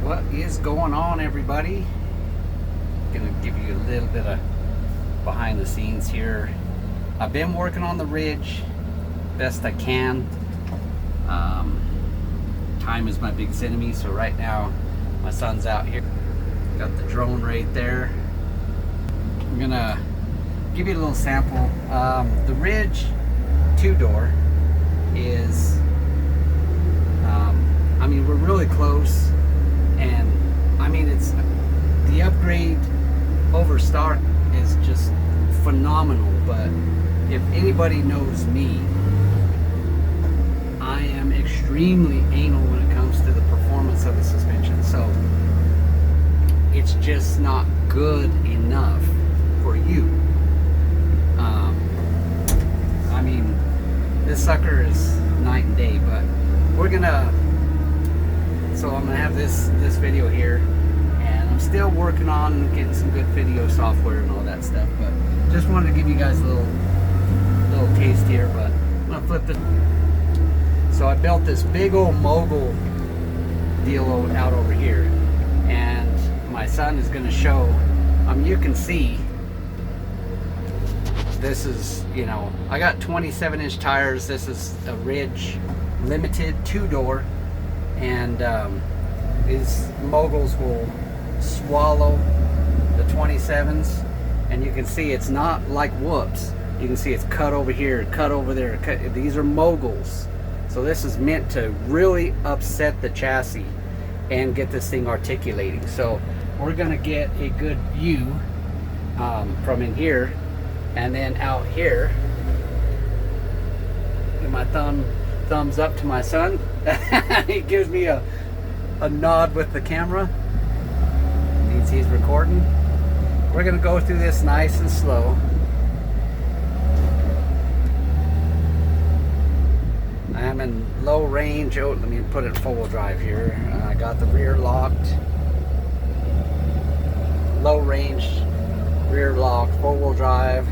What is going on, everybody? Gonna give you a little bit of behind the scenes here. I've been working on the Ridge best I can. Time is my biggest enemy, so right now my son's out here. Got the drone right there. I'm gonna give you a little sample. The Ridge 2-door is, I mean, we're really close, and I mean, it's the upgrade over stock is just phenomenal. But if anybody knows me, I am extremely anal when it comes to the performance of the suspension. So it's just not good enough for you. I mean, this sucker is night and day, but we're gonna, so I'm gonna have this video here, and I'm still working on getting some good video software and all that stuff, but just wanted to give you guys a little taste here. But I'm gonna flip it. So I built this big old mogul deal out over here, and my son is gonna show, you can see this is, you know, I got 27-inch tires. This is a Ridge Limited 2-door, and these moguls will swallow the 27s, and you can see it's not like whoops. You can see it's cut over here, cut over there. These are moguls, so this is meant to really upset the chassis and get this thing articulating. So we're gonna get a good view from in here, and then out here. Give my thumbs up to my son. He gives me a nod with the camera. Means he's recording. We're gonna go through this nice and slow. I'm in low range. Oh, let me put it in 4-wheel drive here. I got the rear locked. Low range, rear lock, 4-wheel drive.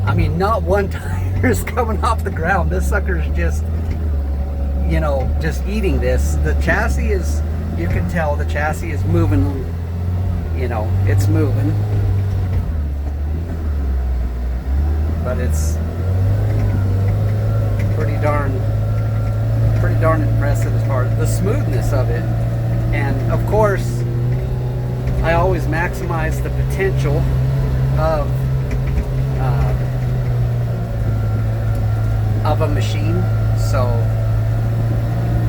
I mean, not one tire is coming off the ground. This sucker's just, you know, just eating this. The chassis is, you can tell the chassis is moving, you know, it's moving. But it's pretty darn impressive as far as the smoothness of it. And of course, I always maximize the potential of a machine. So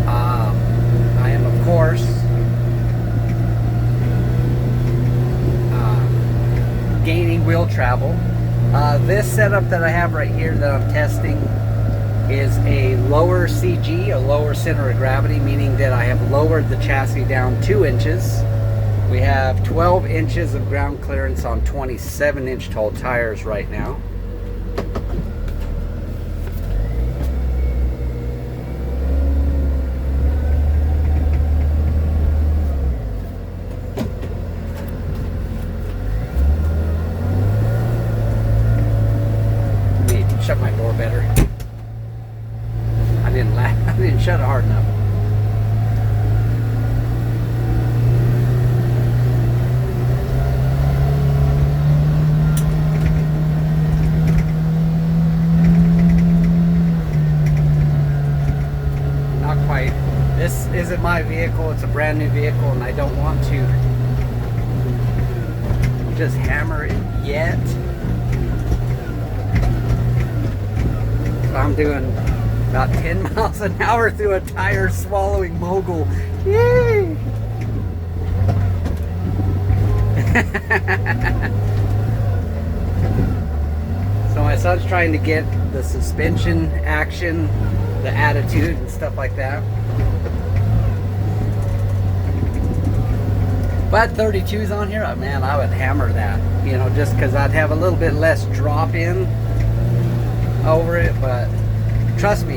I am, of course, gaining wheel travel. This setup that I have right here that I'm testing is a lower CG, a lower center of gravity, meaning that I have lowered the chassis down 2 inches. We have 12 inches of ground clearance on 27-inch tall tires right now. Shut my door better. I didn't shut it hard enough. Not quite. This isn't my vehicle. It's a brand new vehicle, and I don't want to just hammer it yet. I'm doing about 10 miles an hour through a tire swallowing mogul. Yay! So my son's trying to get the suspension action, the attitude and stuff like that. If I had 32s on here, man, I would hammer that, you know, just because I'd have a little bit less drop in over it. But trust me,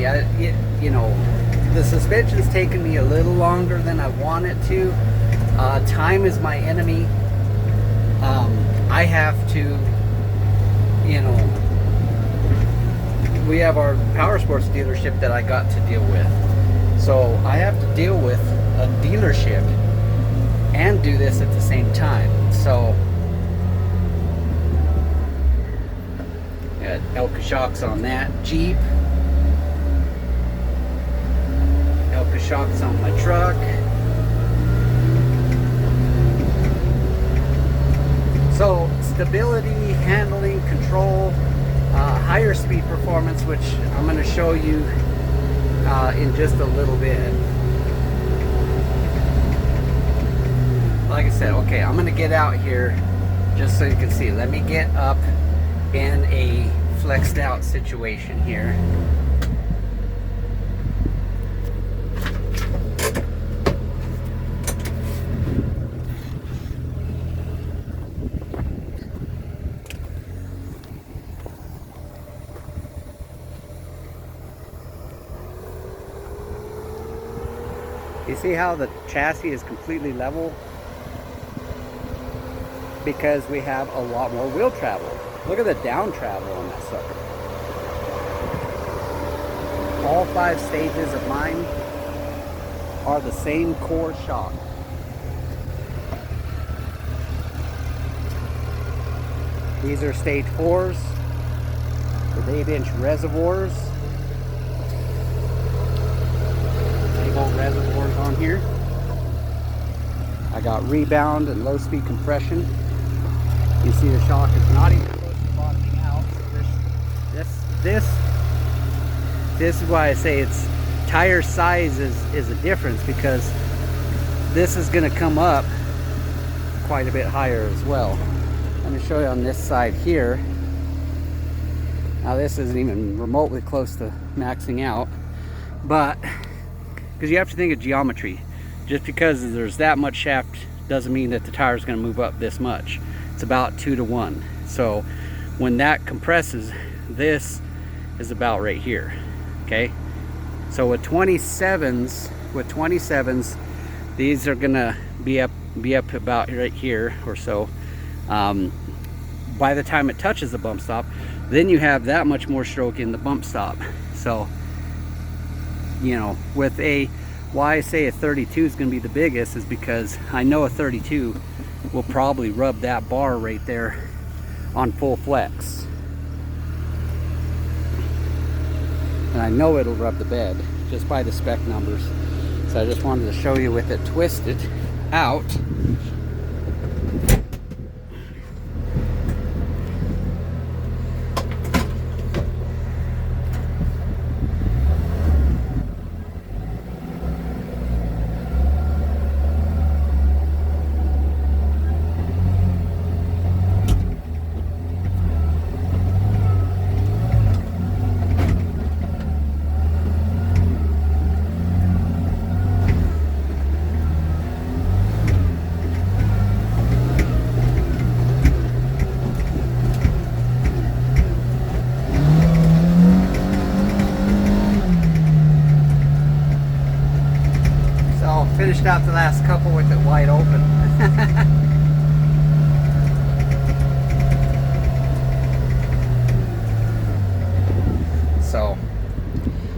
you know, the suspension's taken me a little longer than I want it to. Time is my enemy. I have to, you know, we have our Powersports dealership that I got to deal with. So I have to deal with a dealership and do this at the same time. So got Elka shocks on that Jeep. Elka shocks on my truck. So stability, handling, control, higher speed performance, which I'm going to show you in just a little bit. Like I said, okay, I'm going to get out here just so you can see. Let me get up in a flexed out situation here. You see how the chassis is completely level? Because we have a lot more wheel travel. Look at the down travel on that sucker. All 5 stages of mine are the same core shock. These are stage 4s with 8-inch reservoirs. Reservoirs on here. I got rebound and low speed compression. You see the shock is not even close to bottoming out. So this is why I say it's tire size is a difference, because this is going to come up quite a bit higher as well. Let me show you on this side here. Now this isn't even remotely close to maxing out, but because you have to think of geometry. Just because there's that much shaft doesn't mean that the tire is going to move up this much. It's about 2 to 1. So when that compresses, this is about right here. Okay. So with 27s, these are going to be up about right here or so. By the time it touches the bump stop, then you have that much more stroke in the bump stop. So, you know, with why I say a 32 is going to be the biggest is because I know a 32 will probably rub that bar right there on full flex. And I know it'll rub the bed just by the spec numbers. So I just wanted to show you with it twisted out. Finished out the last couple with it wide open. So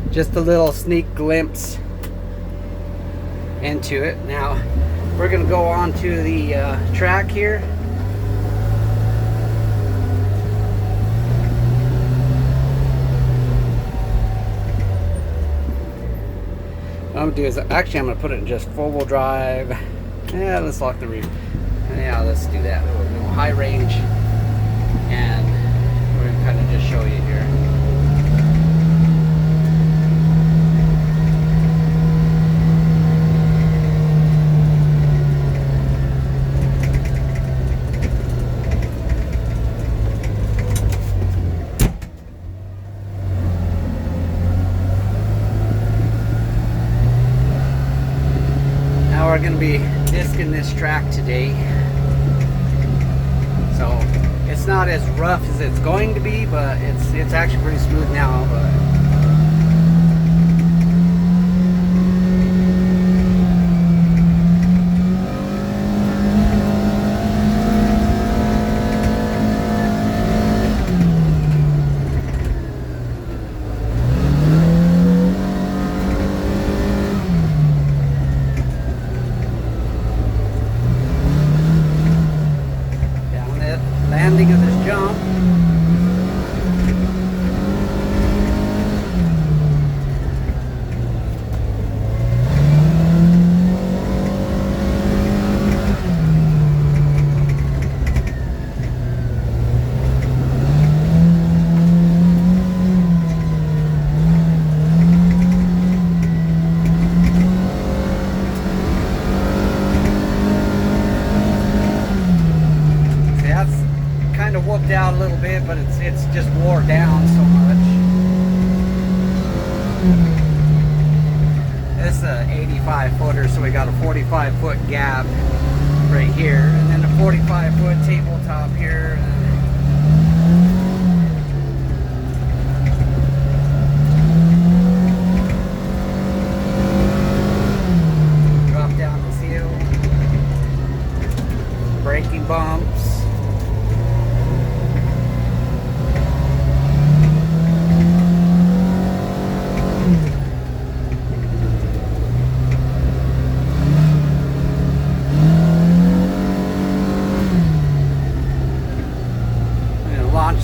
just a little sneak glimpse into it. Now we're gonna go on to the track here. What I'm gonna do is actually I'm gonna put it in just 4-wheel drive. Yeah, let's lock the rear. Yeah, let's do that. We'll do high range, and we're gonna kind of just show you here. We're going to be discing this track today, so it's not as rough as it's going to be, but it's actually pretty smooth now. But landing of this jump. Whooped out a little bit, but it's just wore down so much. This is a 85 footer, so we got a 45 foot gap right here, and then a 45 foot tabletop here. Drop down this hill, braking bumps.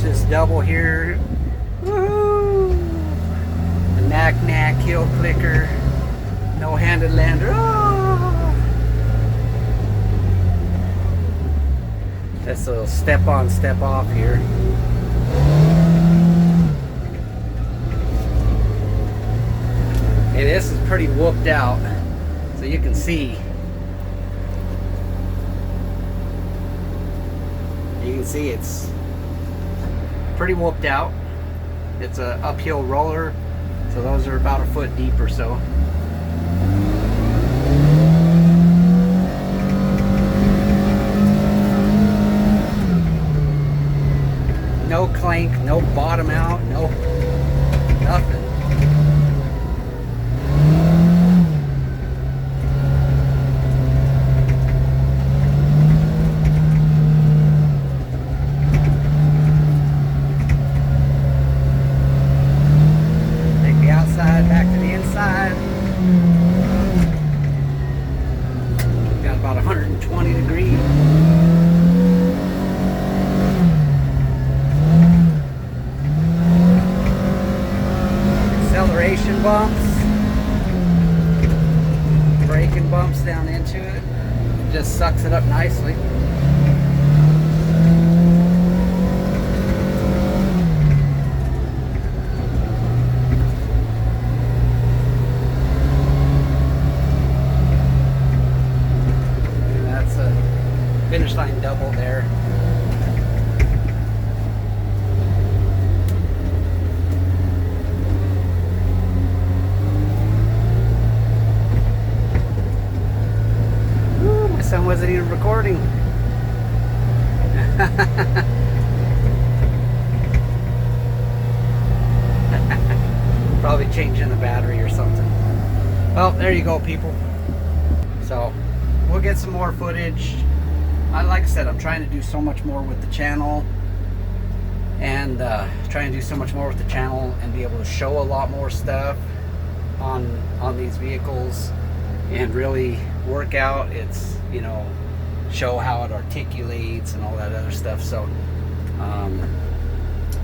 This double here. Woohoo! The knack heel clicker, no-handed lander. Oh! That's a little step on, step off here. Hey, this is pretty whooped out, so you can see. You can see it's pretty whooped out. It's a uphill roller, so those are about a foot deep or so. No clank, no bottom out, no nothing. Back to the inside. Got about 120 degrees. Acceleration bumps. Braking bumps down into it. Just sucks it up nicely. Finish line double there. Ooh, my son wasn't even recording. Probably changing the battery or something. Well, there you go, people. So we'll get some more footage. Like I said, I'm trying to do so much more with the channel, and trying to do so much more with the channel and be able to show a lot more stuff on these vehicles and really work out. It's, you know, show how it articulates and all that other stuff. So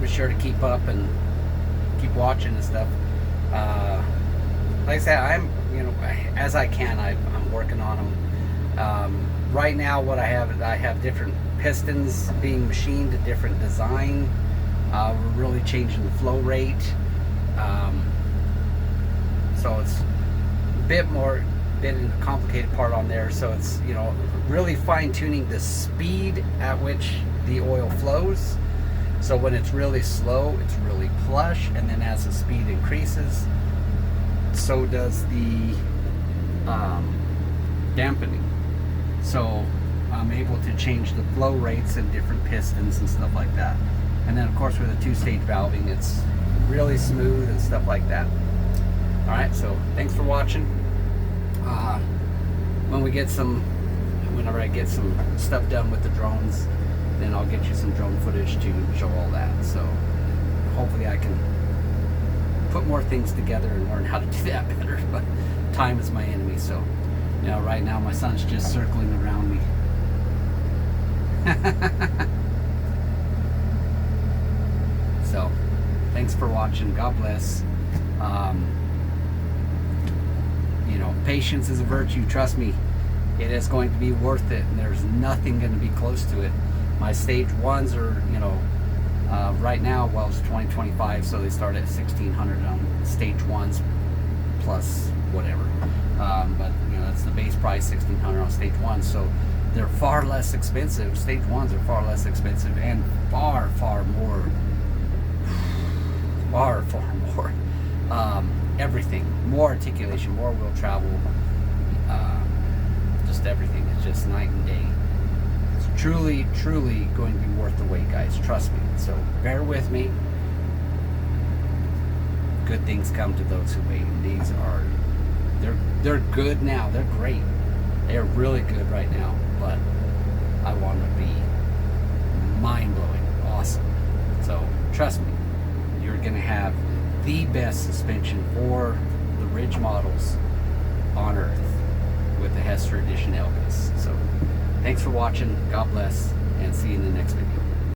be sure to keep up and keep watching and stuff. Like I said, I'm, you know, as I can, I'm working on them. Right now, what I have different pistons being machined to different design. We're really changing the flow rate. So it's a bit in the complicated part on there. So it's, you know, really fine tuning the speed at which the oil flows. So when it's really slow, it's really plush, and then as the speed increases, so does the dampening. So I'm able to change the flow rates in different pistons and stuff like that. And then of course with a two-stage valving, it's really smooth and stuff like that. Alright, so thanks for watching. Whenever I get some stuff done with the drones, then I'll get you some drone footage to show all that. So hopefully I can put more things together and learn how to do that better. But time is my enemy, so you know, right now my son's just circling around me. thanks for watching. God bless. You know, patience is a virtue. Trust me, it is going to be worth it, and there's nothing going to be close to it. My stage ones are, you know, right now, well, it's 2025, so they start at $1,600 on stage ones plus whatever. But you know, that's the base price, $1,600 on stage one. So they're far less expensive. Stage ones are far less expensive and far more, everything, more articulation, more wheel travel, just everything. It's just night and day. It's truly going to be worth the wait, guys. Trust me. So bear with me. Good things come to those who wait. And these are, they're good now. They're great. They're really good right now. But I want them to be mind-blowing, awesome. So trust me, you're gonna have the best suspension for the Ridge models on Earth with the Hester Edition Elkas. So thanks for watching. God bless, and see you in the next video.